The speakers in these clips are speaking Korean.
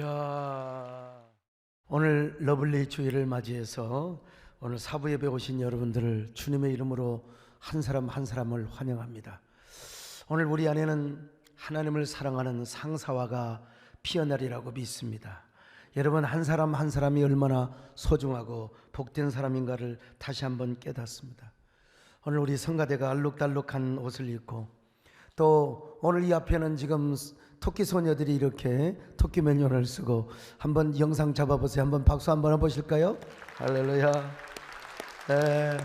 할렐루야. 오늘 러블리 주일을 맞이해서 오늘 사부 예배 오신 여러분들을 주님의 이름으로 한 사람 한 사람을 환영합니다. 오늘 우리 안에는 하나님을 사랑하는 상사화가 피어나리라고 믿습니다. 여러분, 한 사람 한 사람이 얼마나 소중하고 복된 사람인가를 다시 한번 깨닫습니다. 오늘 우리 성가대가 알록달록한 옷을 입고, 또 오늘 이 앞에는 지금 토끼 소녀들이 이렇게 토끼 맨유를 쓰고, 한번 영상 잡아보세요. 한번 박수 한번 해보실까요? 할렐루야. 네.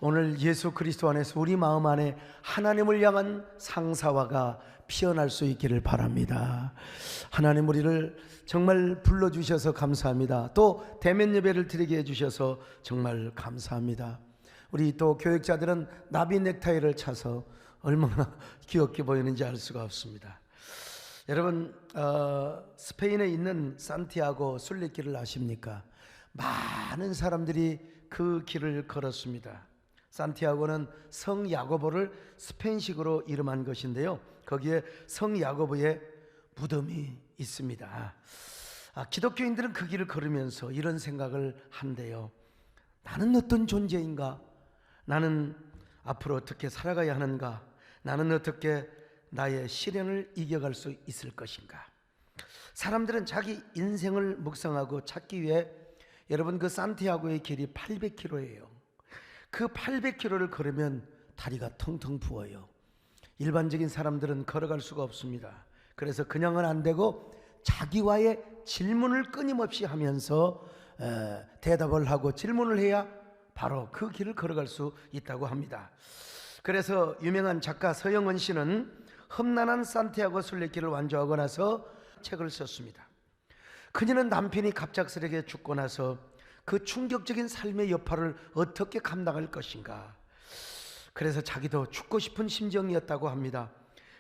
오늘 예수 그리스도 안에서 우리 마음 안에 하나님을 향한 상사화가 피어날 수 있기를 바랍니다. 하나님, 우리를 정말 불러주셔서 감사합니다. 또 대면 예배를 드리게 해주셔서 정말 감사합니다. 우리 또 교육자들은 나비 넥타이를 차서 얼마나 귀엽게 보이는지 알 수가 없습니다. 여러분, 스페인에 있는 산티아고 순례길을 아십니까? 많은 사람들이 그 길을 걸었습니다. 산티아고는 성 야고보를 스페인식으로 이름한 것인데요, 거기에 성 야고보의 무덤이 있습니다. 기독교인들은 그 길을 걸으면서 이런 생각을 한대요. 나는 어떤 존재인가? 나는 앞으로 어떻게 살아가야 하는가? 나는 어떻게 나의 시련을 이겨갈 수 있을 것인가? 사람들은 자기 인생을 묵상하고 찾기 위해, 여러분, 그 산티아고의 길이 800km예요. 그 800km를 걸으면 다리가 텅텅 부어요. 일반적인 사람들은 걸어갈 수가 없습니다. 그래서 그냥은 안 되고 자기와의 질문을 끊임없이 하면서 대답을 하고 질문을 해야 바로 그 길을 걸어갈 수 있다고 합니다. 그래서 유명한 작가 서영은 씨는 험난한 산티아고 순례길을 완주하고 나서 책을 썼습니다. 그녀는 남편이 갑작스레게 죽고 나서 그 충격적인 삶의 여파를 어떻게 감당할 것인가, 그래서 자기도 죽고 싶은 심정이었다고 합니다.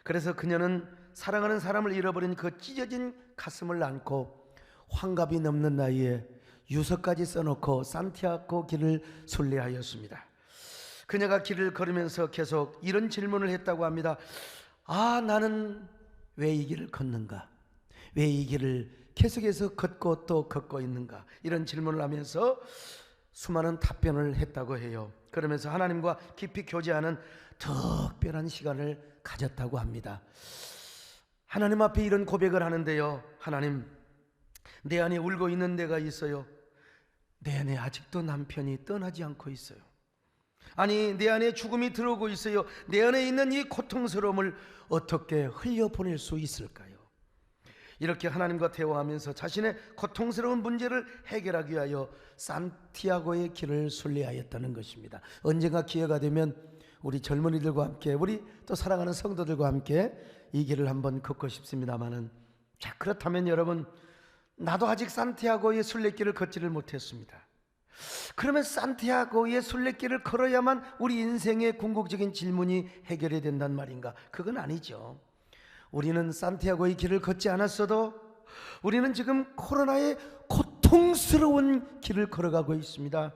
그래서 그녀는 사랑하는 사람을 잃어버린 그 찢어진 가슴을 안고 환갑이 넘는 나이에 유서까지 써놓고 산티아고 길을 순례하였습니다. 그녀가 길을 걸으면서 계속 이런 질문을 했다고 합니다. 나는 왜 이 길을 걷는가? 왜 이 길을 계속해서 걷고 또 걷고 있는가? 이런 질문을 하면서 수많은 답변을 했다고 해요. 그러면서 하나님과 깊이 교제하는 특별한 시간을 가졌다고 합니다. 하나님 앞에 이런 고백을 하는데요, 하나님, 내 안에 울고 있는 내가 있어요. 내 안에 아직도 남편이 떠나지 않고 있어요. 아니, 내 안에 죽음이 들어오고 있어요. 내 안에 있는 이 고통스러움을 어떻게 흘려보낼 수 있을까요? 이렇게 하나님과 대화하면서 자신의 고통스러운 문제를 해결하기 위하여 산티아고의 길을 순례하였다는 것입니다. 언젠가 기회가 되면 우리 젊은이들과 함께, 우리 또 사랑하는 성도들과 함께 이 길을 한번 걷고 싶습니다만은, 자, 그렇다면 여러분, 나도 아직 산티아고의 순례길을 걷지를 못했습니다. 그러면 산티아고의 순례길을 걸어야만 우리 인생의 궁극적인 질문이 해결이 된단 말인가? 그건 아니죠. 우리는 산티아고의 길을 걷지 않았어도 우리는 지금 코로나의 고통스러운 길을 걸어가고 있습니다.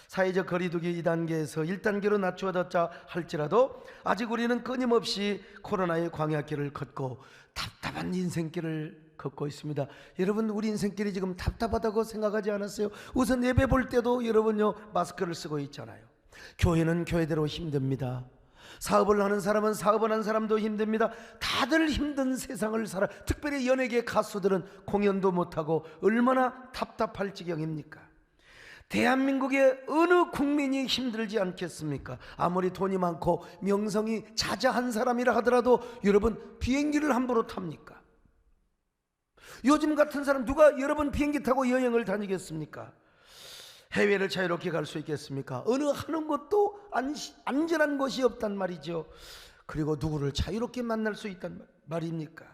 사회적 거리두기 2단계에서 1단계로 낮추어졌자 할지라도 아직 우리는 끊임없이 코로나의 광야길을 걷고 답답한 인생길을 걷고 있습니다. 여러분, 우리 인생길이 지금 답답하다고 생각하지 않았어요? 우선 예배 볼 때도 여러분요, 마스크를 쓰고 있잖아요. 교회는 교회대로 힘듭니다. 사업을 하는 사람은 사업을 하는 사람도 힘듭니다. 다들 힘든 세상을 살아. 특별히 연예계 가수들은 공연도 못하고 얼마나 답답할 지경입니까? 대한민국의 어느 국민이 힘들지 않겠습니까? 아무리 돈이 많고 명성이 자자한 사람이라 하더라도 여러분, 비행기를 함부로 탑니까? 요즘 같은 사람 누가 여러분 비행기 타고 여행을 다니겠습니까? 해외를 자유롭게 갈 수 있겠습니까? 어느 하는 것도 안전한 것이 없단 말이죠. 그리고 누구를 자유롭게 만날 수 있단 말입니까?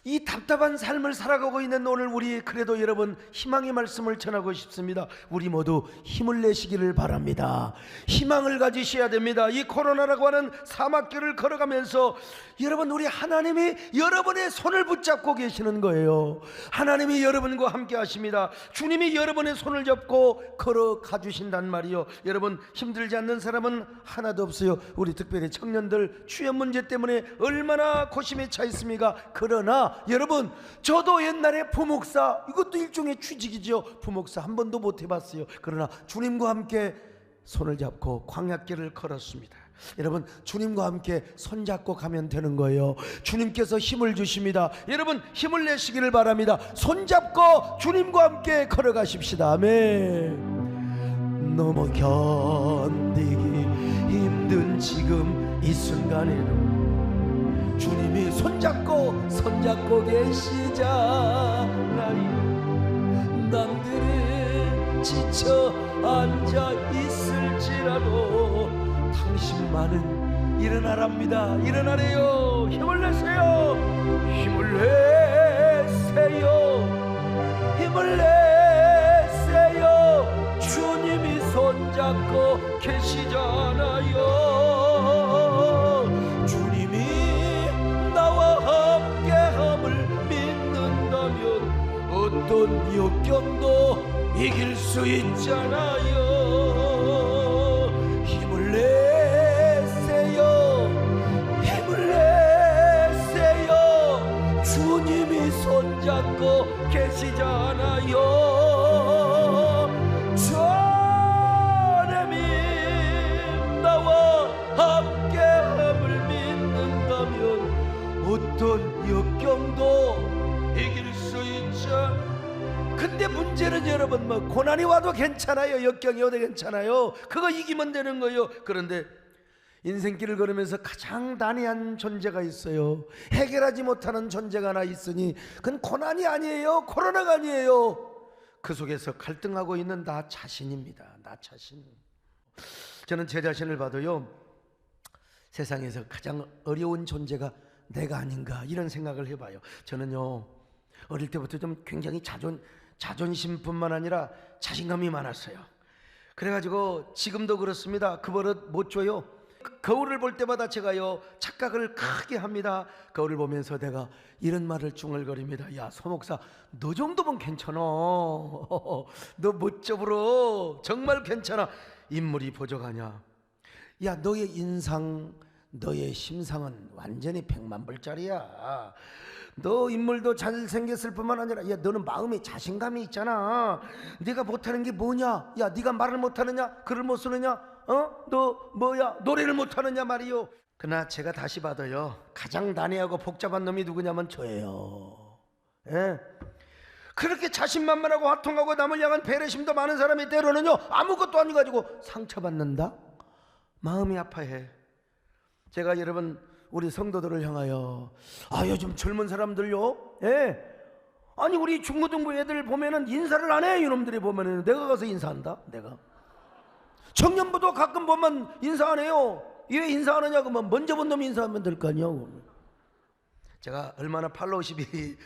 이 답답한 삶을 살아가고 있는 오늘 우리, 그래도 여러분, 희망의 말씀을 전하고 싶습니다. 우리 모두 힘을 내시기를 바랍니다. 희망을 가지셔야 됩니다. 이 코로나라고 하는 사막길을 걸어가면서 여러분, 우리 하나님이 여러분의 손을 붙잡고 계시는 거예요. 하나님이 여러분과 함께 하십니다. 주님이 여러분의 손을 잡고 걸어가 주신단 말이요. 여러분, 힘들지 않는 사람은 하나도 없어요. 우리 특별히 청년들 취업 문제 때문에 얼마나 고심에 차 있습니까? 그러나 그러나 여러분, 저도 옛날에 부목사, 이것도 일종의 취직이죠. 부목사 한 번도 못 해봤어요. 그러나 주님과 함께 손을 잡고 광야길을 걸었습니다. 여러분, 주님과 함께 손잡고 가면 되는 거예요. 주님께서 힘을 주십니다. 여러분, 힘을 내시기를 바랍니다. 손잡고 주님과 함께 걸어가십시다. 아멘. 너무 견디기 힘든 지금 이 순간에도 주님이 손잡고 계시잖아요. 남들은 지쳐 앉아 있을지라도 당신만은 일어나랍니다. 일어나래요. 힘을 내세요. 힘을 내세요. 힘을 내세요. 주님이 손잡고 계시잖아요. 주님이 나와 함께함을 믿는다면 어떤 역경도 이길 수 있잖아요. 힘을 내세요. 힘을 내세요. 주님이 손잡고 계시잖아요. 주님이 나와 함께함을 믿는다면 어떤 역경도 이길 수 있죠. 근데 문제는 여러분, 뭐 고난이 와도 괜찮아요. 역경이 와도 괜찮아요. 그거 이기면 되는 거예요. 그런데 인생길을 걸으면서 가장 난해한 존재가 있어요. 해결하지 못하는 존재가 하나 있으니 그건 고난이 아니에요. 코로나가 아니에요. 그 속에서 갈등하고 있는 나 자신입니다. 나 자신. 저는 제 자신을 봐도요, 세상에서 가장 어려운 존재가 내가 아닌가 이런 생각을 해봐요. 저는요, 어릴 때부터 좀 굉장히 자존심뿐만 아니라 자신감이 많았어요. 그래가지고 지금도 그렇습니다. 그 버릇 못 줘요. 거울을 볼 때마다 제가요 착각을 크게 합니다. 거울을 보면서 내가 이런 말을 중얼거립니다. 야, 소목사, 너 정도면 괜찮아. 너 멋져 불어. 정말 괜찮아. 인물이 부족하냐? 야, 너의 인상, 너의 심상은 완전히 100만 불짜리야. 너 인물도 잘생겼을 뿐만 아니라, 야, 너는 마음에 자신감이 있잖아. 네가 못하는 게 뭐냐? 야, 네가 말을 못하느냐? 글을 못 쓰느냐? 너 뭐야? 노래를 못하느냐 말이요. 그러나 제가 다시 봐도요, 가장 난해하고 복잡한 놈이 누구냐면 저예요. 예? 그렇게 자신만만하고 화통하고 남을 향한 배려심도 많은 사람이 때로는요, 아무것도 아니 가지고 상처받는다? 마음이 아파해. 제가 여러분, 우리 성도들을 향하여, 요즘 젊은 사람들요, 예, 아니 우리 중고등부 애들 보면은 인사를 안 해. 이놈들이 보면은 내가 가서 인사한다. 내가 청년부도 가끔 보면 인사 안 해요. 왜 인사 안 하냐고. 뭐 먼저 본 놈이 인사하면 될 거 아니냐고. 제가 얼마나 팔로우십이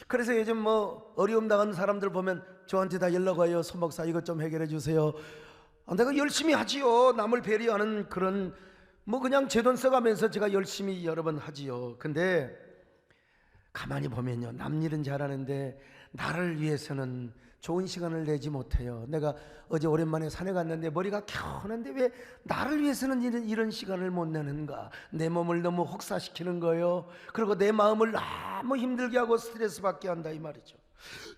그래서 요즘 뭐 어려움 당하는 사람들 보면 저한테 다 연락 와요. 소목사, 이것 좀 해결해 주세요. 내가 열심히 하지요. 남을 배려하는 그런, 뭐 그냥 제 돈 써가면서 제가 열심히 여러 번 하지요. 근데 가만히 보면요, 남 일은 잘하는데 나를 위해서는 좋은 시간을 내지 못해요. 내가 어제 오랜만에 산에 갔는데 머리가 켜는데 왜 나를 위해서는 이런 시간을 못 내는가. 내 몸을 너무 혹사시키는 거예요. 그리고 내 마음을 너무 힘들게 하고 스트레스 받게 한다 이 말이죠.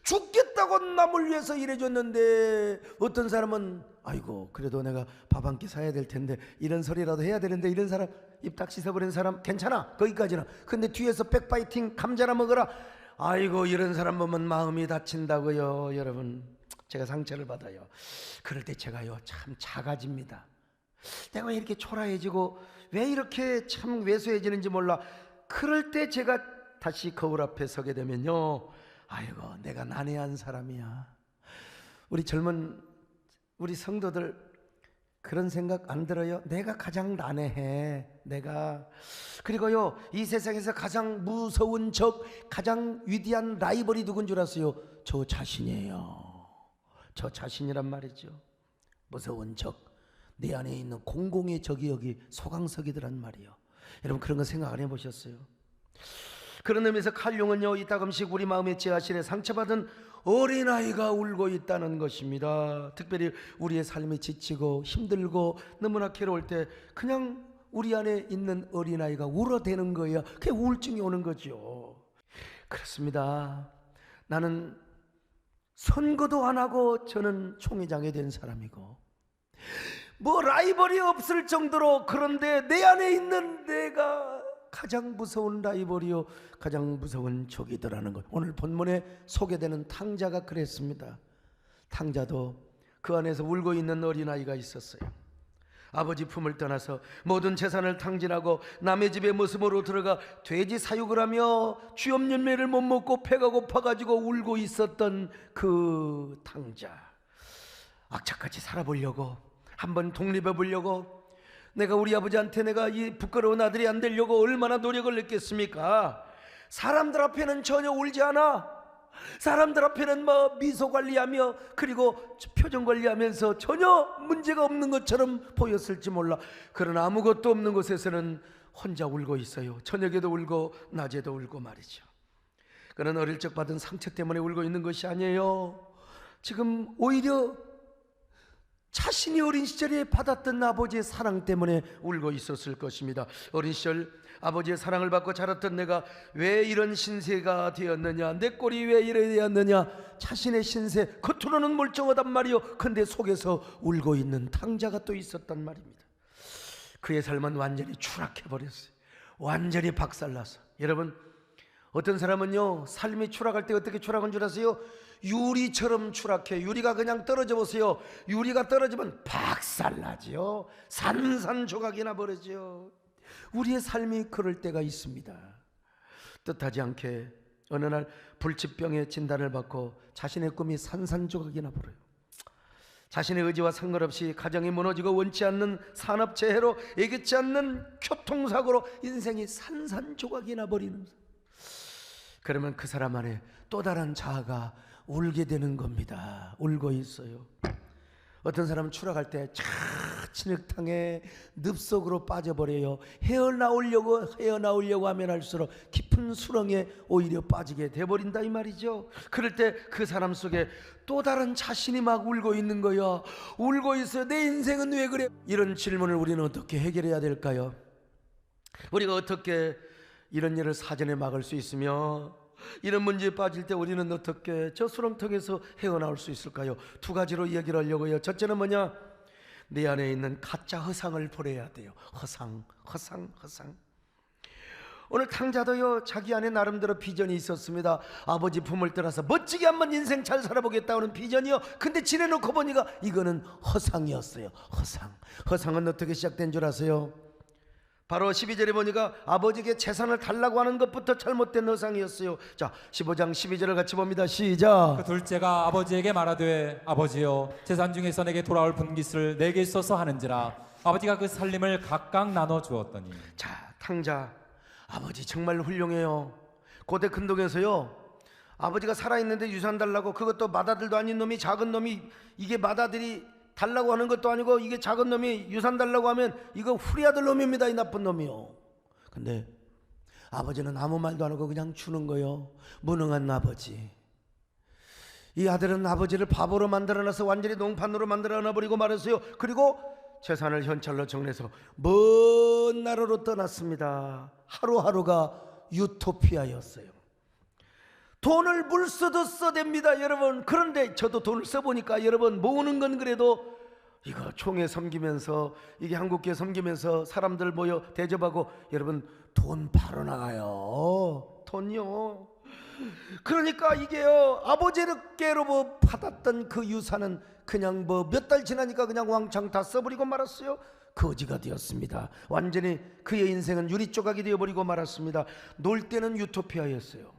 죽겠다고 남을 위해서 일해줬는데 어떤 사람은 아이고 그래도 내가 밥 한 끼 사야 될 텐데 이런 소리라도 해야 되는데, 이런 사람, 입 딱 씻어버린 사람 괜찮아 거기까지는. 근데 뒤에서 백파이팅 감자나 먹어라, 아이고 이런 사람 보면 마음이 다친다고요. 여러분, 제가 상처를 받아요. 그럴 때 제가요 참 작아집니다. 내가 왜 이렇게 초라해지고 왜 이렇게 참 왜소해지는지 몰라. 그럴 때 제가 다시 거울 앞에 서게 되면요, 아이고 내가 난해한 사람이야. 우리 젊은 우리 성도들 그런 생각 안 들어요? 내가 가장 난해해. 내가. 그리고요, 이 세상에서 가장 무서운 적, 가장 위대한 라이벌이 누군 줄 아세요? 저 자신이에요. 저 자신이란 말이죠. 무서운 적, 내 안에 있는 공공의 적이 여기 소강석이더란 말이에요. 여러분, 그런 거 생각 안 해보셨어요? 그런 의미에서 칼융은요, 이따금씩 우리 마음의 지하실에 상처받은 어린아이가 울고 있다는 것입니다. 특별히 우리의 삶이 지치고 힘들고 너무나 괴로울 때 그냥 우리 안에 있는 어린아이가 울어대는 거예요. 그게 우울증이 오는 거죠. 그렇습니다. 나는 선거도 안 하고 저는 총회장이 된 사람이고 뭐 라이벌이 없을 정도로, 그런데 내 안에 있는 내가 가장 무서운 라이벌이요 가장 무서운 적이더라는 것. 오늘 본문에 소개되는 탕자가 그랬습니다. 탕자도 그 안에서 울고 있는 어린아이가 있었어요. 아버지 품을 떠나서 모든 재산을 탕진하고 남의 집에 모습으로 들어가 돼지 사육을 하며 쥐업 열매를 못 먹고 배가 고파가지고 울고 있었던 그 탕자. 악착같이 살아보려고, 한번 독립해 보려고, 내가 우리 아버지한테 내가 이 부끄러운 아들이 안 되려고 얼마나 노력을 했겠습니까? 사람들 앞에는 전혀 울지 않아. 사람들 앞에는 뭐 미소 관리하며 그리고 표정 관리하면서 전혀 문제가 없는 것처럼 보였을지 몰라. 그러나 아무것도 없는 곳에서는 혼자 울고 있어요. 저녁에도 울고 낮에도 울고 말이죠. 그는 어릴 적 받은 상처 때문에 울고 있는 것이 아니에요. 지금 오히려 자신이 어린 시절에 받았던 아버지의 사랑 때문에 울고 있었을 것입니다. 어린 시절 아버지의 사랑을 받고 자랐던 내가 왜 이런 신세가 되었느냐, 내 꼴이 왜 이래 되었느냐, 자신의 신세, 겉으로는 멀쩡하단 말이요, 근데 속에서 울고 있는 탕자가 또 있었단 말입니다. 그의 삶은 완전히 추락해버렸어요. 완전히 박살나서. 여러분, 어떤 사람은요 삶이 추락할 때 어떻게 추락한 줄 아세요? 유리처럼 추락해. 유리가 그냥 떨어져 보세요. 유리가 떨어지면 박살나지요. 산산조각이 나버리죠. 우리의 삶이 그럴 때가 있습니다. 뜻하지 않게 어느 날 불치병의 진단을 받고 자신의 꿈이 산산조각이 나버려요. 자신의 의지와 상관없이 가정이 무너지고 원치 않는 산업재해로, 예기치 않는 교통사고로 인생이 산산조각이 나버리는, 그러면 그 사람 안에 또 다른 자아가 울게 되는 겁니다. 울고 있어요. 어떤 사람은 추락할 때 진흙탕에 늪속으로 빠져버려요. 헤어나오려고 하면 할수록 깊은 수렁에 오히려 빠지게 돼버린다 이 말이죠. 그럴 때 그 사람 속에 또 다른 자신이 막 울고 있는 거야. 울고 있어요. 내 인생은 왜 그래? 이런 질문을 우리는 어떻게 해결해야 될까요? 우리가 어떻게 이런 일을 사전에 막을 수 있으며 이런 문제에 빠질 때 우리는 어떻게 저 수렁턱에서 헤어나올 수 있을까요? 두 가지로 얘기를 하려고요. 첫째는 뭐냐? 내 안에 있는 가짜 허상을 버려야 돼요. 허상. 오늘 탕자도요 자기 안에 나름대로 비전이 있었습니다. 아버지 품을 떠나서 멋지게 한번 인생 잘 살아보겠다는 비전이요. 근데 지내놓고 보니까 이거는 허상이었어요. 허상은 어떻게 시작된 줄 아세요? 바로 12절에 보니까 아버지에게 재산을 달라고 하는 것부터 잘못된 허상이었어요. 자, 15장 12절을 같이 봅니다. 시작. 그 둘째가 아버지에게 말하되 아버지여 재산 중에서 내게 돌아올 분깃을 내게 있어서 하는지라. 아버지가 그 살림을 각각 나눠 주었더니. 자, 탕자 아버지 정말 훌륭해요. 고대 근동에서요 아버지가 살아있는데 유산 달라고, 그것도 맏아들도 아닌 놈이, 작은 놈이, 이게 맏아들이 달라고 하는 것도 아니고 이게 작은 놈이 유산 달라고 하면 이거 후리아들 놈입니다, 이 나쁜 놈이요. 근데 아버지는 아무 말도 안 하고 그냥 주는 거요. 무능한 아버지. 이 아들은 아버지를 바보로 만들어놔서 완전히 농판으로 만들어놔버리고 말았어요. 그리고 재산을 현찰로 정리해서 먼 나라로 떠났습니다. 하루하루가 유토피아였어요. 돈을 물쓰듯 써댑니다, 여러분. 그런데 저도 돈을 써보니까 여러분, 모으는 건 그래도 이거 총회 섬기면서, 이게 한국교회 섬기면서 사람들 모여 대접하고, 여러분 돈 바로 나가요. 돈요. 그러니까 이게요 아버지께로 뭐 받았던 그 유산은 그냥 뭐 몇 달 지나니까 그냥 왕창 다 써버리고 말았어요. 거지가 되었습니다. 완전히 그의 인생은 유리조각이 되어버리고 말았습니다. 놀 때는 유토피아였어요.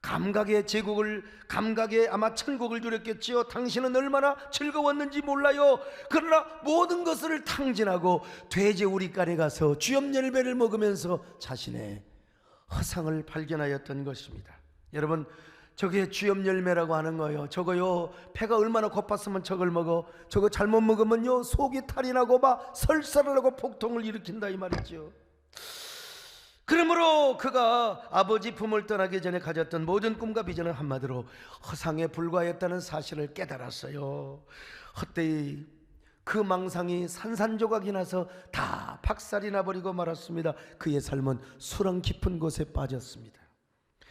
감각의 제국을, 감각의 아마 천국을 누렸겠지요. 당신은 얼마나 즐거웠는지 몰라요. 그러나 모든 것을 탕진하고 돼지우리간에 가서 쥐업 열매를 먹으면서 자신의 허상을 발견하였던 것입니다. 여러분, 저게 쥐업 열매라고 하는 거예요. 저거요 배가 얼마나 고팠으면 저걸 먹어. 저거 잘못 먹으면요 속이 탈이 나고 막 설사를 하고 폭통을 일으킨다 이 말이죠. 그러므로 그가 아버지 품을 떠나기 전에 가졌던 모든 꿈과 비전은 한마디로 허상에 불과했다는 사실을 깨달았어요. 헛되이 그 망상이 산산조각이 나서 다 박살이 나버리고 말았습니다. 그의 삶은 수렁 깊은 곳에 빠졌습니다.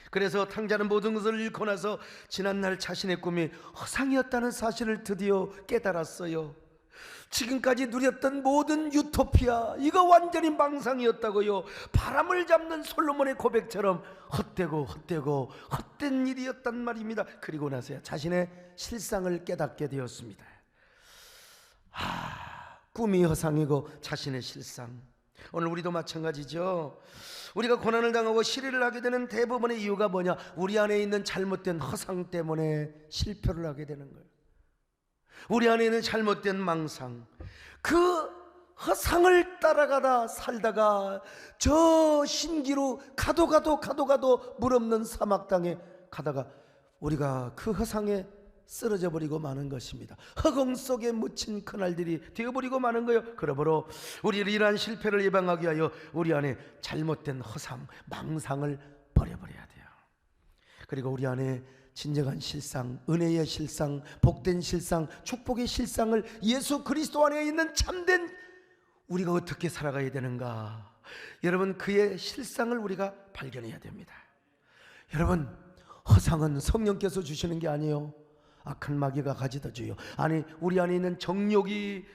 그래서 탕자는 모든 것을 잃고 나서 지난날 자신의 꿈이 허상이었다는 사실을 드디어 깨달았어요. 지금까지 누렸던 모든 유토피아, 이거 완전히 망상이었다고요. 바람을 잡는 솔로몬의 고백처럼 헛되고 헛된 일이었단 말입니다. 그리고 나서야 자신의 실상을 깨닫게 되었습니다. 꿈이 허상이고 자신의 실상. 오늘 우리도 마찬가지죠. 우리가 고난을 당하고 실의를 하게 되는 대부분의 이유가 뭐냐? 우리 안에 있는 잘못된 허상 때문에 실패를 하게 되는 거예요. 우리 안에 있는 잘못된 망상, 그 허상을 따라가다 살다가 저 신기루 가도 물 없는 사막 땅에 가다가 우리가 그 허상에 쓰러져 버리고 마는 것입니다. 허공 속에 묻힌 그날들이 되어버리고 마는 거예요. 그러므로 우리를 이러한 실패를 예방하기 위하여 우리 안에 잘못된 허상, 망상을 버려버려야 돼요. 그리고 우리 안에 진정한 실상, 은혜의 실상, 복된 실상, 축복의 실상을, 예수 그리스도 안에 있는 참된 우리가 어떻게 살아가야 되는가, 여러분 그의 실상을 우리가 발견해야 됩니다. 여러분, 허상은 성령께서 주시는 게 아니에요. 악한 마귀가 가져다 줘요. 아니, 우리 안에 있는 정욕이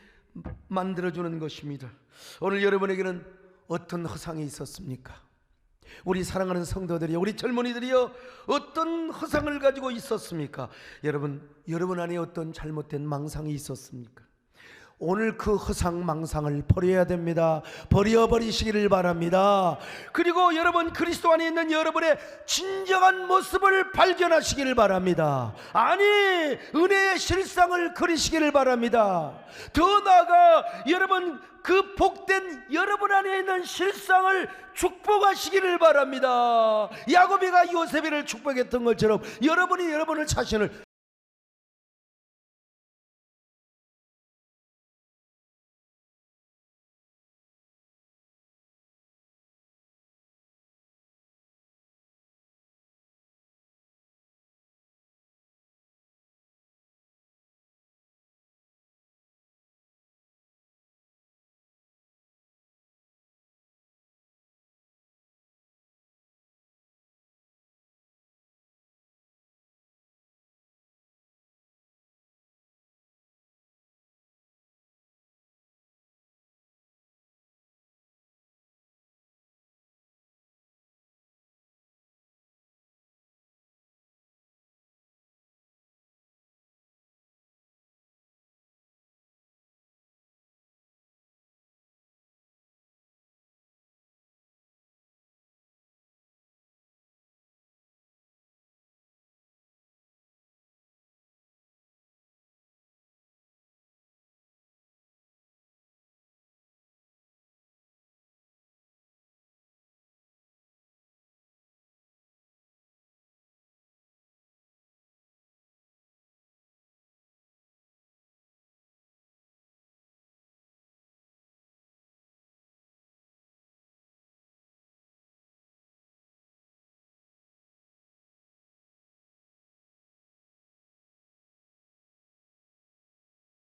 만들어주는 것입니다. 오늘 여러분에게는 어떤 허상이 있었습니까? 우리 사랑하는 성도들이요, 우리 젊은이들이요, 어떤 허상을 가지고 있었습니까? 여러분 안에 어떤 잘못된 망상이 있었습니까? 오늘 그 허상 망상을 버려야 됩니다. 버려버리시기를 바랍니다. 그리고 여러분, 그리스도 안에 있는 여러분의 진정한 모습을 발견하시기를 바랍니다. 아니, 은혜의 실상을 그리시기를 바랍니다. 더 나아가 여러분, 그 복된 여러분 안에 있는 실상을 축복하시기를 바랍니다. 야곱이가 요셉이를 축복했던 것처럼 여러분이 여러분을 자신을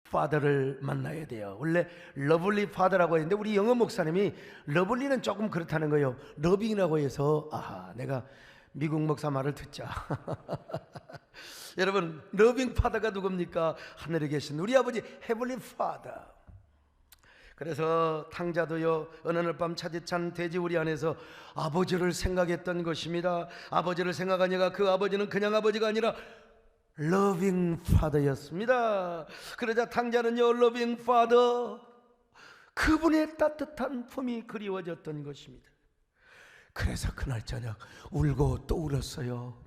파더를 만나야 돼요. 원래 러블리 파더라고 했는데 우리 영어 목사님이 러블리는 조금 그렇다는 거예요. 러빙이라고 해서 내가 미국 목사 말을 듣자. 여러분, 러빙 파더가 누굽니까? 하늘에 계신 우리 아버지 헤블리 파더. 그래서 탕자도요, 어느 날 밤 차디찬 돼지우리 안에서 아버지를 생각했던 것입니다. 아버지를 생각하니까 그 아버지는 그냥 아버지가 아니라 러빙 파더였습니다. 그러자 탕자는요, 러빙 파더, 그분의 따뜻한 품이 그리워졌던 것입니다. 그래서 그날 저녁 울고 또 울었어요.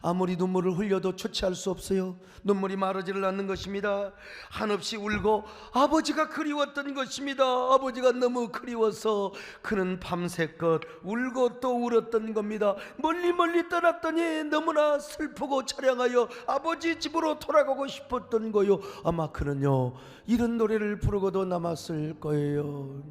아무리 눈물을 흘려도 초치할 수 없어요. 눈물이 마르지를 않는 것입니다. 한없이 울고 아버지가 그리웠던 것입니다. 아버지가 너무 그리워서 그는 밤새껏 울고 또 울었던 겁니다. 멀리 떠났더니 너무나 슬프고 처량하여 아버지 집으로 돌아가고 싶었던 거요. 아마 그는요, 이런 노래를 부르고도 남았을 거예요.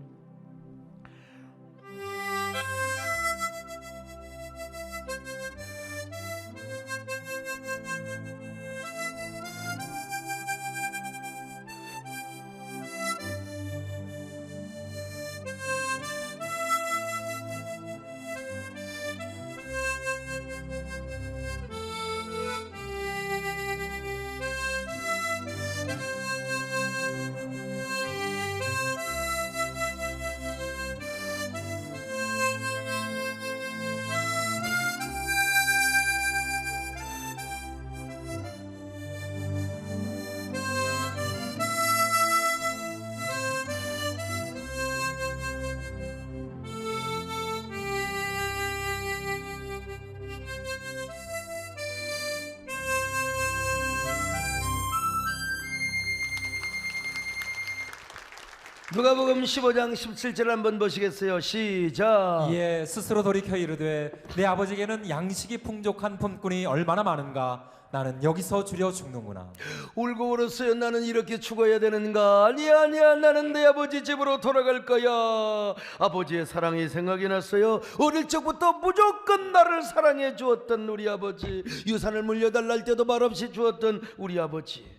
누가복음 15장 17절 한번 보시겠어요? 시작. 이에 스스로 돌이켜 이르되 내 아버지에게는 양식이 풍족한 품꾼이 얼마나 많은가. 나는 여기서 줄여 죽는구나. 울고 울었어요. 나는 이렇게 죽어야 되는가? 아니야, 아니야, 나는 내 아버지 집으로 돌아갈 거야. 아버지의 사랑이 생각이 났어요. 어릴 적부터 무조건 나를 사랑해 주었던 우리 아버지, 유산을 물려달라 할 때도 말없이 주었던 우리 아버지.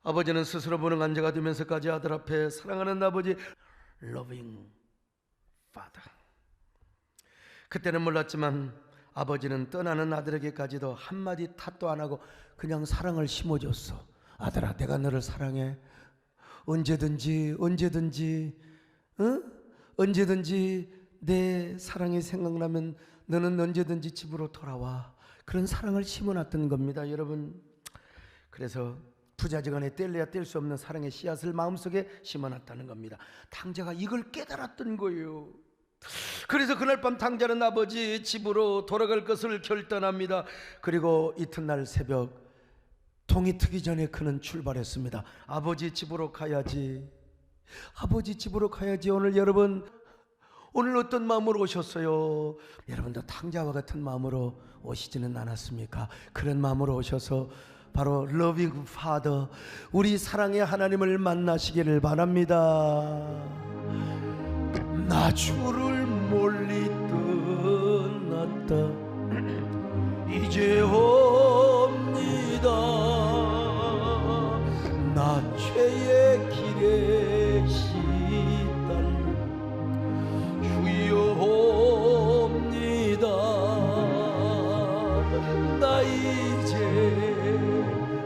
아버지는 스스로 무능한 자가 되면서까지 아들 앞에 사랑하는 아버지, loving father. 그때는 몰랐지만 아버지는 떠나는 아들에게까지도 한마디 탓도 안 하고 그냥 사랑을 심어줬어. 아들아, 내가 너를 사랑해. 언제든지 언제든지 내 사랑이 생각나면 너는 언제든지 집으로 돌아와. 그런 사랑을 심어놨던 겁니다, 여러분. 그래서 부자지간에 뗄래야 뗄 수 없는 사랑의 씨앗을 마음속에 심어놨다는 겁니다. 탕자가 이걸 깨달았던 거예요. 그래서 그날 밤 탕자는 아버지 집으로 돌아갈 것을 결단합니다. 그리고 이튿날 새벽 동이 트기 전에 그는 출발했습니다. 아버지 집으로 가야지. 아버지 집으로 가야지. 오늘 어떤 마음으로 오셨어요? 여러분도 탕자와 같은 마음으로 오시지는 않았습니까? 그런 마음으로 오셔서 바로 러빙 파더, 우리 사랑의 하나님을 만나시기를 바랍니다. 나 주를 멀리 떠났다 이제 옵니다. 나 죄의 길에 시달려 주여 옵니다. 나 이제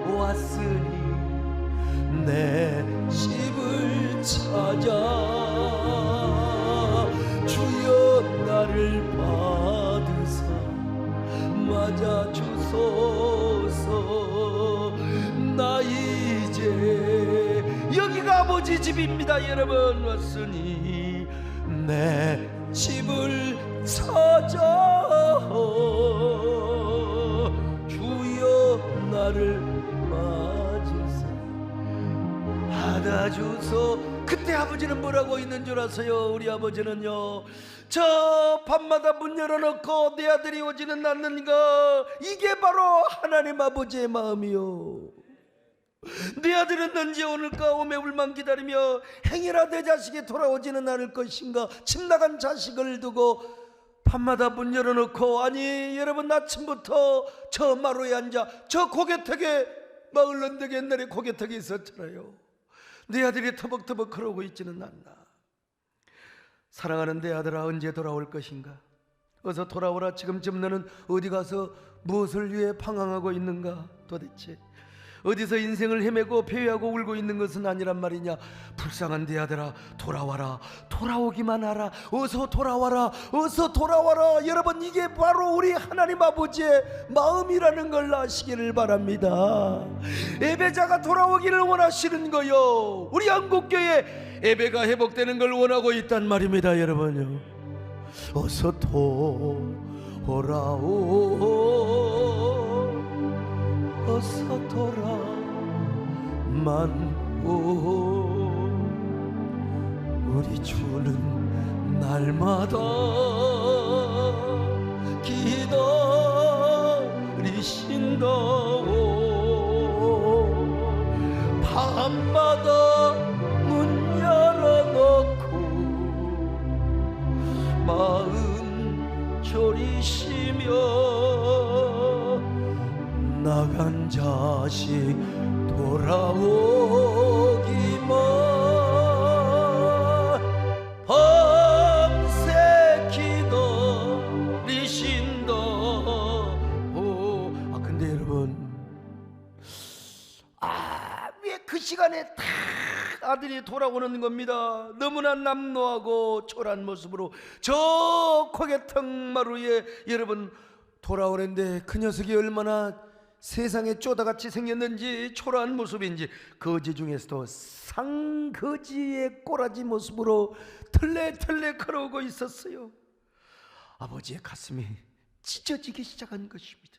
왔으니 내 집을 찾아 주여 나를 받으사 맞아주소서. 나 이제 여기가 아버지 집입니다. 여러분, 왔으니 내 집을 찾아 주여 나를 맞으사 받아주소. 그때 아버지는 뭐라고 있는 줄 아세요? 우리 아버지는요, 저 밤마다 문 열어놓고 내 아들이 오지는 않는가, 이게 바로 하나님 아버지의 마음이요. 내 아들은 언제 오늘까 오매 울만 기다리며 행여라 내 자식이 돌아오지는 않을 것인가, 집 나간 자식을 두고 밤마다 문 열어놓고, 아니 여러분, 아침부터 저 마루에 앉아 저 고개턱에, 마을 언덕에 옛날에 고개턱이 있었잖아요. 내 아들이 터벅터벅 걸어오고 있지는 않나. 사랑하는 내 아들아, 언제 돌아올 것인가? 어서 돌아오라. 지금쯤 너는 어디 가서 무엇을 위해 방황하고 있는가? 도대체 어디서 인생을 헤매고 배회하고 울고 있는 것은 아니란 말이냐. 불쌍한 내 아들아, 돌아와라. 돌아오기만 하라. 어서 돌아와라. 어서 돌아와라. 여러분, 이게 바로 우리 하나님 아버지의 마음이라는 걸 아시기를 바랍니다. 예배자가 돌아오기를 원하시는 거요. 우리 한국교회 예배가 회복되는 걸 원하고 있단 말입니다. 여러분요, 어서 돌아오. 어서 돌아만 오. 우리 주는 날마다 기다리신다오. 밤마다 문 열어놓고 마음 졸이시며 나간 자식 돌아오기만 밤새 기다리신다. 근데 여러분, 왜 그 시간에 딱 아들이 돌아오는 겁니다. 너무나 남노하고 초라한 모습으로 저 고개턱 마루에 여러분 돌아오는데, 그 녀석이 얼마나 세상에 쪼다같이 생겼는지, 초라한 모습인지, 거지 중에서도 상거지의 꼬라지 모습으로 털레털레 걸어오고 있었어요. 아버지의 가슴이 찢어지기 시작한 것입니다.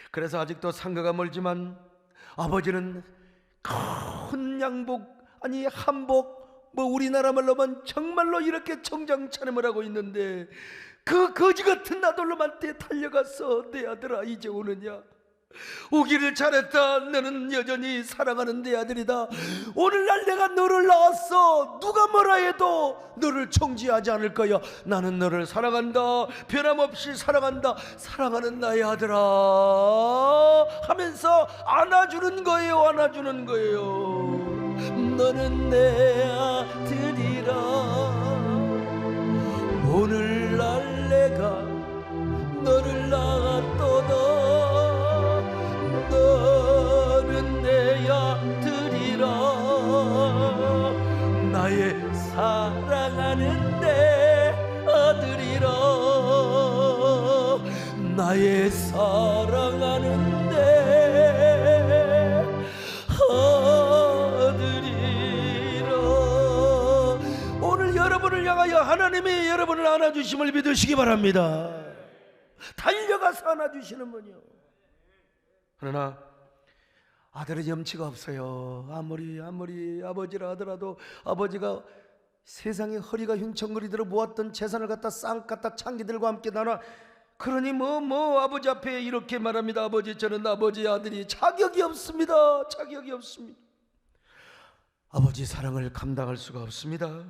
그래서 아직도 상가가 멀지만 아버지는 큰 양복, 아니 한복 뭐 우리나라 말로만 정말로 이렇게 정장 차림을 하고 있는데 그 거지 같은 나돌놈한테 달려가서 내 아들아 이제 오느냐, 오기를 잘했다, 너는 여전히 사랑하는 내 아들이다, 오늘날 내가 너를 낳았어, 누가 뭐라 해도 너를 정지하지 않을 거야, 나는 너를 사랑한다, 변함없이 사랑한다, 사랑하는 나의 아들아 하면서 안아주는 거예요. 안아주는 거예요. 너는 내 아들이라, 오늘날 내가 너를 낳았도다, 너는 내 아들이라, 나의 사랑하는 내 아들이라, 나의 사랑하는 내 아들이라. 오늘 여러분을 향하여 하나님이 여러분을 안아주심을 믿으시기 바랍니다. 달려가서 안아주시는 분이요. 그러나 아들의 염치가 없어요. 아무리 아버지라 하더라도 아버지가 세상에 허리가 흉청거리도록 모았던 재산을 갖다 쌍 갖다 창기들과 함께 나눠, 그러니 아버지 앞에 이렇게 말합니다. 아버지, 저는 아버지의 아들이 자격이 없습니다. 자격이 없습니다. 아버지 사랑을 감당할 수가 없습니다.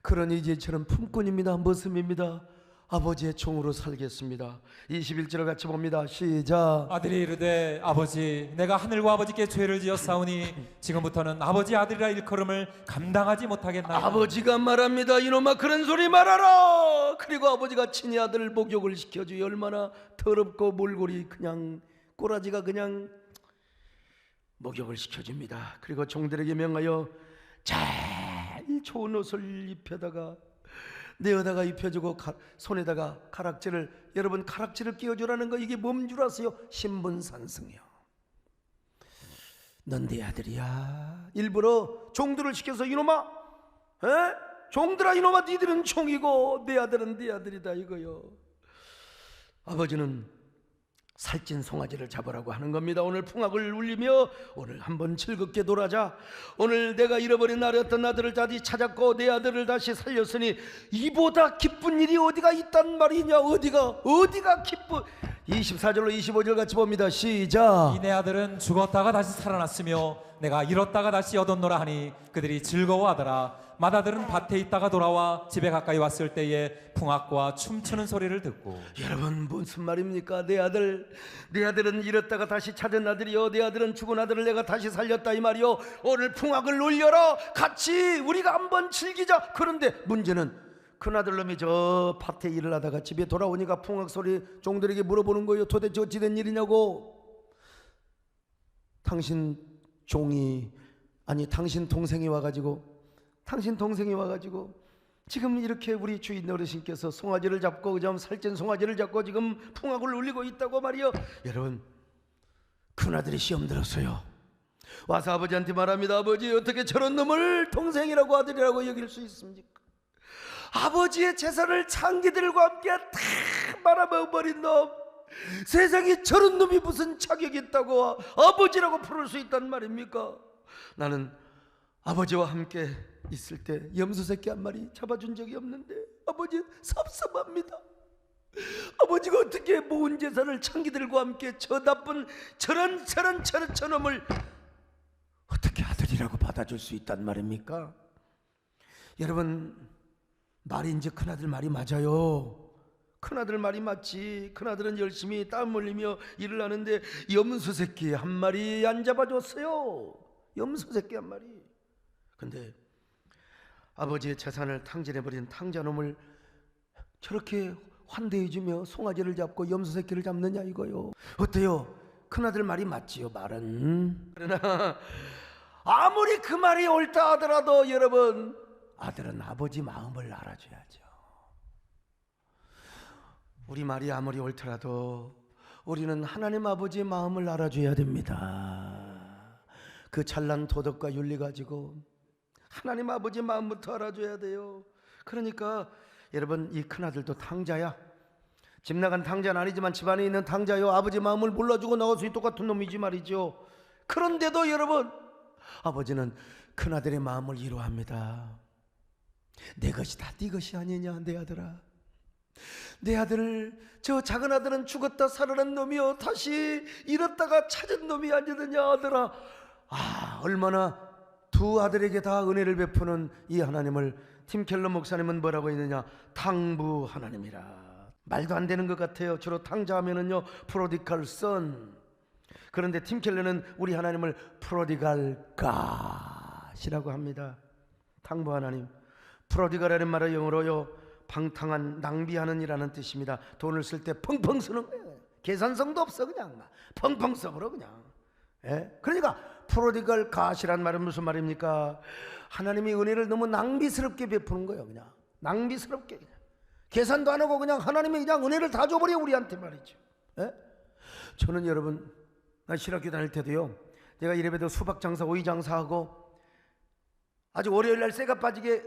그러니 이제 저는 품꾼입니다. 머슴입니다. 아버지의 종으로 살겠습니다. 21절을 같이 봅니다. 시작. 아들이 이르되 아버지, 내가 하늘과 아버지께 죄를 지었사오니 지금부터는 아버지 아들이라 일컬음을 감당하지 못하겠나이다. 아버지가 말합니다. 이놈아, 그런 소리 말하라. 그리고 아버지가 친히 아들을 목욕을 시켜주니 얼마나 더럽고 몰골이 그냥 꼬라지가 그냥 목욕을 시켜줍니다. 그리고 종들에게 명하여 제일 좋은 옷을 입혀다가 내어다가 입혀주고 손에다가 가락지를, 여러분 가락지를 끼워주라는 거 이게 뭔 줄 아세요? 신분산승이요. 넌 내 아들이야. 일부러 종들을 시켜서 이놈아, 종들아, 이놈아, 니들은 종이고 내 아들은 네 아들이다 이거요. 아버지는 살찐 송아지를 잡으라고 하는 겁니다. 오늘 풍악을 울리며 오늘 한번 즐겁게 놀아자. 오늘 내가 잃어버린 나였던 아들을 다시 찾았고 내 아들을 다시 살렸으니 이보다 기쁜 일이 어디가 있단 말이냐. 어디가 기쁜. 24절로 25절 같이 봅니다. 시작. 이 내 아들은 죽었다가 다시 살아났으며 내가 잃었다가 다시 얻었노라 하니 그들이 즐거워하더라. 맏아들은 밭에 있다가 돌아와 집에 가까이 왔을 때에 풍악과 춤추는 소리를 듣고. 여러분, 무슨 말입니까? 내 아들은 잃었다가 다시 찾은 아들이요, 내 아들은 죽은 아들을 내가 다시 살렸다 이 말이요. 오늘 풍악을 울려라. 같이 우리가 한번 즐기자. 그런데 문제는 큰아들놈이 저 밭에 일을 하다가 집에 돌아오니까 풍악 소리, 종들에게 물어보는 거예요. 도대체 어찌 된 일이냐고. 당신 동생이 와가지고 지금 이렇게 우리 주인 어르신께서 송아지를 잡고 좀 살찐 송아지를 잡고 지금 풍악을 울리고 있다고 말이요. 여러분, 큰아들이 시험 들었어요. 와서 아버지한테 말합니다. 아버지, 어떻게 저런 놈을 동생이라고 아들이라고 여길 수 있습니까? 아버지의 재산을 창기들과 함께 다 말아먹어버린 놈, 세상에 저런 놈이 무슨 자격이 있다고 아버지라고 부를 수 있단 말입니까? 나는 아버지와 함께 있을 때 염소새끼 한 마리 잡아준 적이 없는데 아버지 섭섭합니다. 아버지가 어떻게 모은 재산을 창기들과 함께 저 나쁜 저런 놈을 어떻게 아들이라고 받아줄 수 있단 말입니까? 여러분, 말인지 큰아들 말이 맞아요. 큰아들 말이 맞지. 큰아들은 열심히 땀 흘리며 일을 하는데 염소새끼 한 마리 안 잡아줬어요. 염소새끼 한 마리. 근데 아버지의 재산을 탕진해버린 탕자놈을 저렇게 환대해주며 송아지를 잡고 염소새끼를 잡느냐 이거요. 어때요? 큰아들 말이 맞지요, 말은. 그러나 아무리 그 말이 옳다 하더라도 여러분, 아들은 아버지 마음을 알아줘야죠. 우리 말이 아무리 옳더라도 우리는 하나님 아버지의 마음을 알아줘야 됩니다. 그 찬란 도덕과 윤리 가지고 하나님 아버지 마음부터 알아줘야 돼요. 그러니까 여러분, 이 큰아들도 탕자야. 집 나간 탕자는 아니지만 집안에 있는 탕자요. 아버지 마음을 몰라주고 나갈 수 있는 똑같은 놈이지 말이죠. 그런데도 여러분, 아버지는 큰아들의 마음을 이루합니다. 내 것이 다 네 것이 아니냐 내 아들아. 내 아들, 저 작은 아들은 죽었다 살아난 놈이요 다시 잃었다가 찾은 놈이 아니더냐 아들아. 얼마나 두 아들에게 다 은혜를 베푸는 이 하나님을 팀 켈러 목사님은 뭐라고 했느냐? 탕부 하나님이라. 말도 안 되는 것 같아요. 주로 탕자하면은요 프로디칼 선. 그런데 팀 켈러는 우리 하나님을 프로디갈 갓이라고 합니다. 탕부 하나님. 프로디갈이라는 말은 영어로요 방탕한, 낭비하는 이라는 뜻입니다. 돈을 쓸 때 펑펑 쓰는 거예요. 계산성도 없어 그냥 펑펑 써버려 그냥. 그러니까 프로디갈 갓이란 말은 무슨 말입니까? 하나님이 은혜를 너무 낭비스럽게 베푸는 거예요. 그냥 낭비스럽게 그냥. 계산도 안 하고 그냥 하나님이 그냥 은혜를 다 줘버려 우리한테 말이죠. 저는 여러분 나 신학교 다닐 때도요 내가 이래봬도 수박 장사 오이 장사하고 아주 월요일날 쇠가 빠지게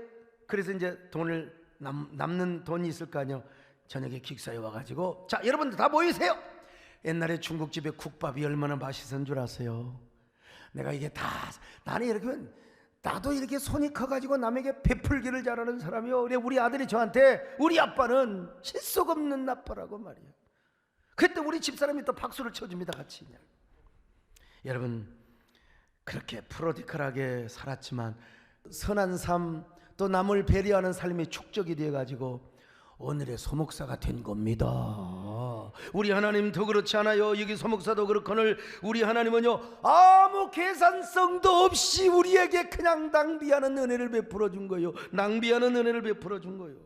그래서 이제 돈을 남는 돈이 있을 거 아니에요. 저녁에 기숙사에 와가지고 자 여러분들 다 모이세요. 옛날에 중국집에 국밥이 얼마나 맛있었는 줄 아세요? 내가 이게 다 나는 이렇게 나도 이렇게 손이 커가지고 남에게 베풀기를 잘하는 사람이요. 그래 우리 아들이 저한테 우리 아빠는 실속 없는 아빠라고 말이에요. 그때 우리 집사람이 또 박수를 쳐줍니다 같이. 여러분 그렇게 프로디컬하게 살았지만 선한 삶 또 남을 배려하는 삶이 축적이 되어가지고 오늘의 소목사가 된 겁니다. 우리 하나님 더 그렇지 않아요? 여기 소목사도 그렇거늘 우리 하나님은요 아무 계산성도 없이 우리에게 그냥 낭비하는 은혜를 베풀어 준 거예요. 낭비하는 은혜를 베풀어 준 거예요.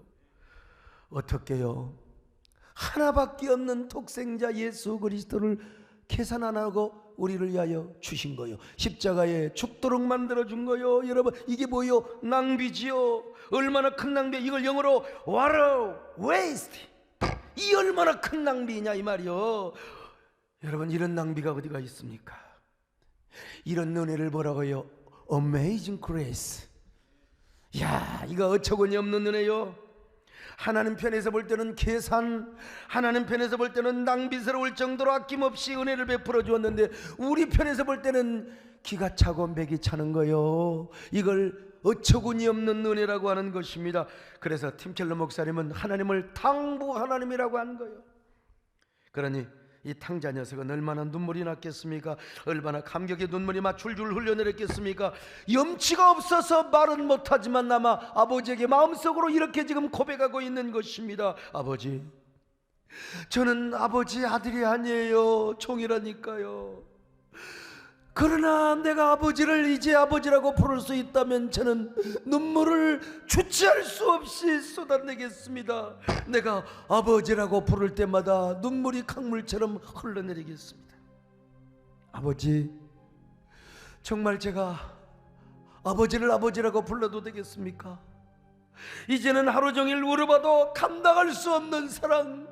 어떻게요? 하나밖에 없는 독생자 예수 그리스도를 계산 안 하고 우리를 위하여 주신 거요. 십자가에 죽도록 만들어 준 거요. 여러분 이게 뭐요? 낭비지요. 얼마나 큰 낭비. 이걸 영어로 what a waste. 이 얼마나 큰 낭비냐 이 말이요. 여러분 이런 낭비가 어디가 있습니까? 이런 은혜를 뭐라고요? Amazing grace. 야 이거 어처구니 없는 은혜요. 하나님 편에서 볼 때는 계산, 하나님 편에서 볼 때는 낭비스러울 정도로 아낌없이 은혜를 베풀어 주었는데 우리 편에서 볼 때는 기가 차고 맥이 차는 거요. 이걸 어처구니 없는 은혜라고 하는 것입니다. 그래서 팀켈러 목사님은 하나님을 탕부 하나님이라고 한 거예요. 그러니 이 탕자 녀석은 얼마나 눈물이 났겠습니까? 얼마나 감격의 눈물이 막 줄줄 흘려내렸겠습니까? 염치가 없어서 말은 못하지만 아마 아버지에게 마음속으로 이렇게 지금 고백하고 있는 것입니다. 아버지, 저는 아버지 아들이 아니에요. 종이라니까요. 그러나 내가 아버지를 이제 아버지라고 부를 수 있다면 저는 눈물을 주체할 수 없이 쏟아내겠습니다. 내가 아버지라고 부를 때마다 눈물이 강물처럼 흘러내리겠습니다. 아버지, 정말 제가 아버지를 아버지라고 불러도 되겠습니까? 이제는 하루 종일 울어봐도 감당할 수 없는 사랑,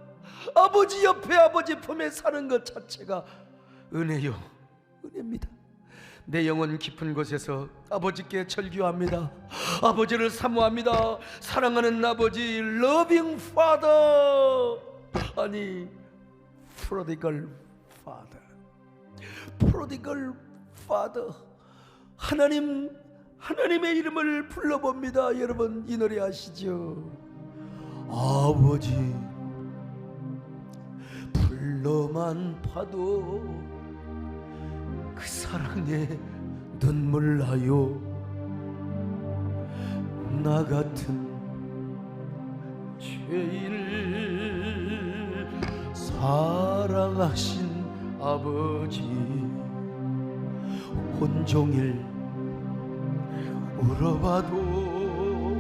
아버지 옆에 아버지 품에 사는 것 자체가 은혜요, 은혜입니다. 내 영혼 깊은 곳에서 아버지께 절규합니다. 아버지를 사모합니다. 사랑하는 아버지, loving father. 아니, prodigal father, prodigal father. 하나님의 이름을 불러봅니다. 여러분 이 노래 아시죠? 아버지 불러만 봐도 그 사랑에 눈물 나요. 나 같은 죄인을 사랑하신 아버지, 온종일 울어봐도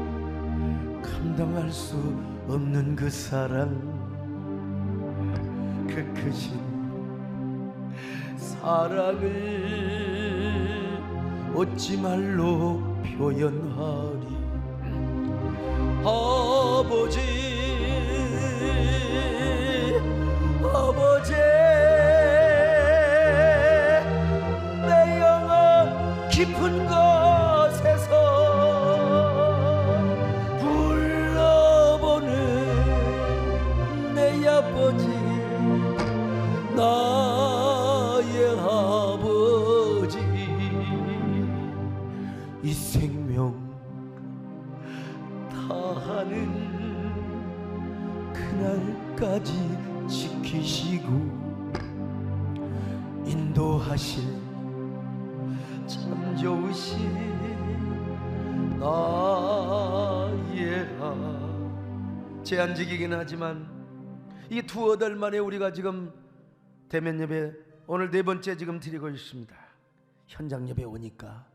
감당할 수 없는 그 사랑, 그 크신 사랑을 어찌 말로 표현하리. 아버지, 아버지, 내 영혼 깊은 곳에서 불러보는 내 아버지, 나의 아버지. 인도하실 참 좋으신 나의 제한적이긴 하지만 이 두어 달 만에 우리가 지금 대면 예배 오늘 네 번째 지금 드리고 있습니다. 현장 예배 오니까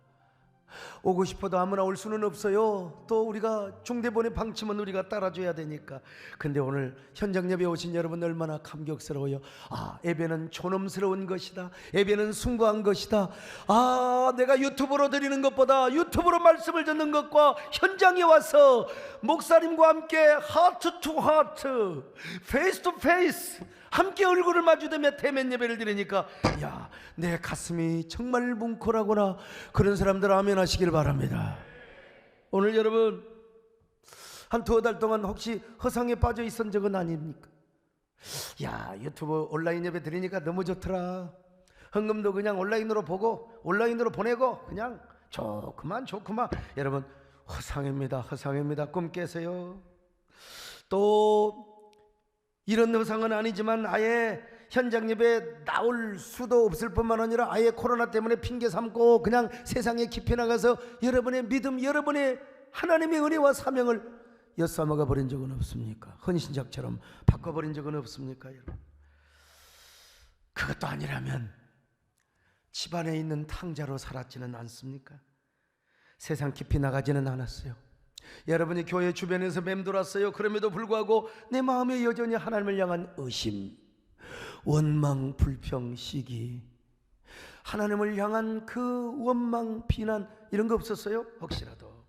오고 싶어도 아무나 올 수는 없어요. 또 우리가 중대본의 방침은 우리가 따라줘야 되니까. 근데 오늘 현장 예배 오신 여러분 얼마나 감격스러워요. 아, 예배는 존엄스러운 것이다. 예배는 숭고한 것이다. 아, 내가 유튜브로 드리는 것보다 유튜브로 말씀을 듣는 것과 현장에 와서 목사님과 함께 하트 투 하트, 페이스 투 페이스 함께 얼굴을 마주대며 대면 예배를 드리니까 야, 내 가슴이 정말 뭉클하구나. 그런 사람들 아멘 하시길 바랍니다. 오늘 여러분 한 두어 달 동안 혹시 허상에 빠져 있었던 적은 아닙니까? 야, 유튜브 온라인 예배 드리니까 너무 좋더라. 헌금도 그냥 온라인으로 보고 온라인으로 보내고 그냥 좋구만. 여러분 허상입니다. 허상입니다. 꿈 깨세요. 또 이런 허상은 아니지만 아예 현장 예배에 나올 수도 없을 뿐만 아니라 아예 코로나 때문에 핑계 삼고 그냥 세상에 깊이 나가서 여러분의 믿음, 여러분의 하나님의 은혜와 사명을 엿싸먹어 버린 적은 없습니까? 헌신작처럼 바꿔버린 적은 없습니까? 여러분, 그것도 아니라면 집안에 있는 탕자로 살았지는 않습니까? 세상 깊이 나가지는 않았어요. 여러분이 교회 주변에서 맴돌았어요. 그럼에도 불구하고 내 마음에 여전히 하나님을 향한 의심, 원망, 불평, 시기, 하나님을 향한 그 원망, 비난 이런 거 없었어요? 혹시라도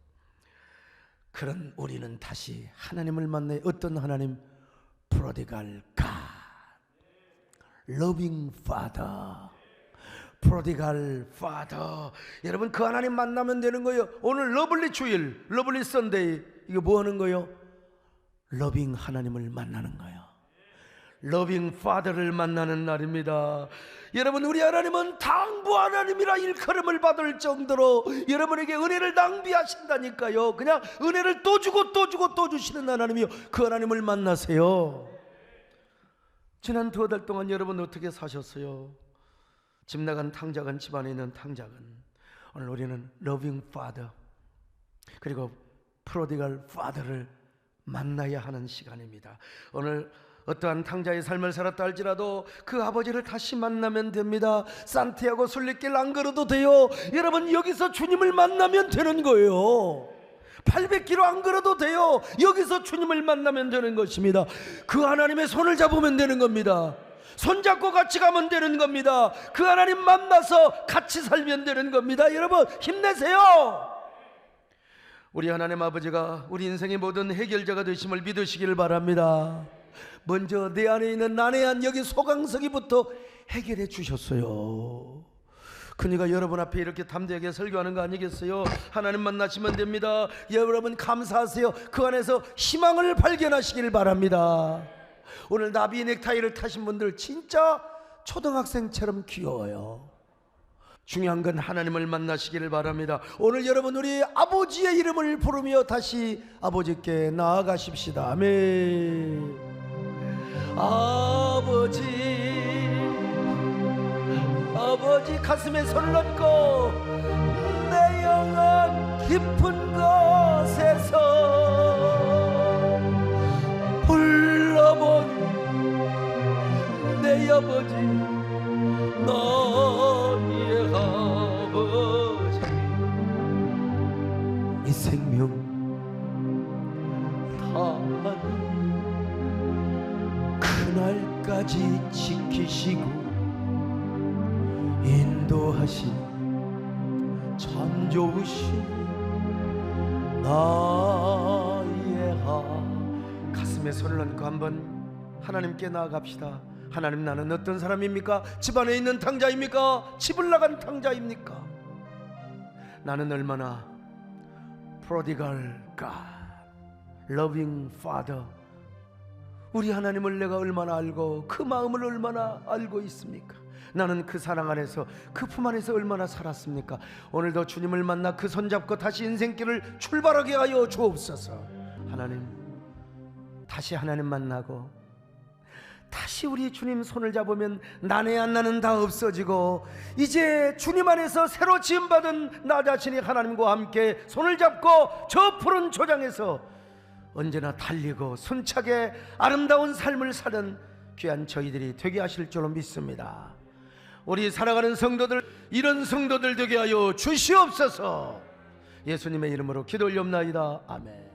그런 우리는 다시 하나님을 만나요. 어떤 하나님? 프로디갈 갓, 러빙 파더, 프로디갈 파더. 여러분 그 하나님 만나면 되는 거예요. 오늘 러블리 주일, 러블리 선데이, 이거 뭐 하는 거예요? 러빙 하나님을 만나는 거예요. 러빙 파더를 만나는 날입니다. 여러분, 우리 하나님은 당부 하나님이라 일컬음을 받을 정도로 여러분에게 은혜를 낭비하신다니까요. 그냥 은혜를 또 주고 또 주고 또 주시는 하나님이요. 그 하나님을 만나세요. 지난 두어 달 동안 여러분 어떻게 사셨어요? 집 나간 탕자간, 집안에 있는 탕자간. 오늘 우리는 러빙 파더 그리고 프로디갈 파더를 만나야 하는 시간입니다. 오늘 어떠한 탕자의 삶을 살았다 할지라도 그 아버지를 다시 만나면 됩니다. 산티아고 순례길 안 걸어도 돼요. 여러분 여기서 주님을 만나면 되는 거예요. 800km 안 걸어도 돼요. 여기서 주님을 만나면 되는 것입니다. 그 하나님의 손을 잡으면 되는 겁니다. 손잡고 같이 가면 되는 겁니다. 그 하나님 만나서 같이 살면 되는 겁니다. 여러분 힘내세요. 우리 하나님 아버지가 우리 인생의 모든 해결자가 되심을 믿으시길 바랍니다. 먼저 내 안에 있는 난해한 여기 소강석이부터 해결해 주셨어요. 그러니까 여러분 앞에 이렇게 담대하게 설교하는 거 아니겠어요? 하나님 만나시면 됩니다. 여러분 감사하세요. 그 안에서 희망을 발견하시길 바랍니다. 오늘 나비 넥타이를 타신 분들 진짜 초등학생처럼 귀여워요. 중요한 건 하나님을 만나시기를 바랍니다. 오늘 여러분 우리 아버지의 이름을 부르며 다시 아버지께 나아가십시다. 아멘. 아버지, 아버지 가슴에 손을 얹고 내 영혼 깊은 곳에서 불러본 내 아버지, 너의 아버지, 이 생명 다하는 그날까지 지키시고 인도하신 참 좋으신 나의 가슴에 손을 얹고 한번 하나님께 나아갑시다. 하나님, 나는 어떤 사람입니까? 집안에 있는 탕자입니까? 집을 나간 탕자입니까? 나는 얼마나 프로디갈 갓, 러빙 파더, 우리 하나님을 내가 얼마나 알고 그 마음을 얼마나 알고 있습니까? 나는 그 사랑 안에서 그 품 안에서 얼마나 살았습니까? 오늘도 주님을 만나 그 손잡고 다시 인생길을 출발하게 하여 주옵소서. 하나님, 다시 하나님 만나고 다시 우리 주님 손을 잡으면 난해한 나는 다 없어지고 이제 주님 안에서 새로 지음받은 나 자신이 하나님과 함께 손을 잡고 저 푸른 초장에서 언제나 달리고 순차게 아름다운 삶을 사는 귀한 저희들이 되게 하실 줄로 믿습니다. 우리 살아가는 성도들, 이런 성도들 되게 하여 주시옵소서. 예수님의 이름으로 기도 올리옵나이다. 아멘.